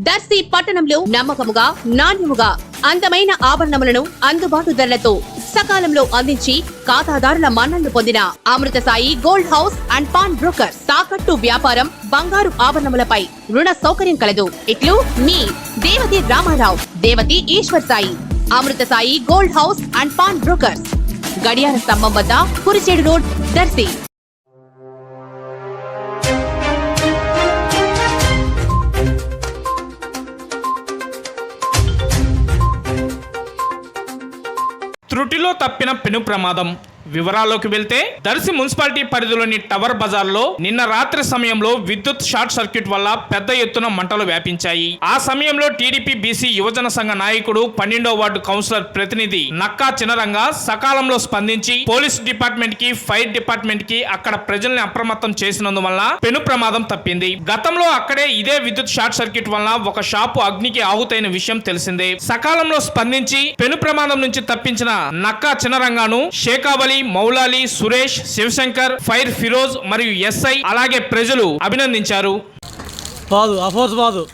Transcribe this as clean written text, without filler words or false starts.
దర్శి పట్టణంలో నమ్మకముగా నాణ్యముగా అందమైన ఆభరణములను అందుబాటు ధరలతో సకాలంలో అందించి ఖాతాదారుల మన్ననలు పొందిన Amrutha Sai gold house and pawn broker. తాకట్టు వ్యాపారం, బంగారు ఆభరణములపై రుణ సౌకర్యం కలదు. ఇట్లు మీ Devathi Ramarao, Devathi Eshwar Sai. Amrutha Sai gold house and pawn brokers, గడియార స్తంభం వద్ద, కురిచేడు రోడ్, దర్శి. త్రుటిలో తప్పిన పెను ప్రమాదం. వివరాల్లోకి వెళ్తే దర్శి మున్సిపాలిటీ పరిధిలోని టవర్ బజార్లో నిన్న రాత్రి సమయంలో విద్యుత్ షార్ట్ సర్క్యూట్ వల్ల పెద్ద ఎత్తున మంటలు వ్యాపించాయి. ఆ సమయంలో టీడీపీ బీసీ యువజన సంఘ నాయకుడు 12వ వార్డు కౌన్సిలర్ ప్రతినిధి నక్కా చినరంగా సకాలంలో స్పందించి పోలీస్ డిపార్ట్మెంట్ కి, ఫైర్ డిపార్ట్మెంట్ కి అక్కడ ప్రజల్ని అప్రమత్తం చేసినందువల్ల పెను ప్రమాదం తప్పింది. గతంలో అక్కడే ఇదే విద్యుత్ షార్ట్ సర్క్యూట్ వల్ల ఒక షాపు అగ్నికి ఆహుతైన విషయం తెలిసిందే. సకాలంలో స్పందించి పెను ప్రమాదం నుంచి తప్పించిన నక్కా చినరంగాను షేకావలి, మౌలాలి, సురేష్, శివశంకర్, ఫైర్ ఫిరోజ్ మరియు ఎస్ఐ అలాగే ప్రజలు అభినందించారు. బాదు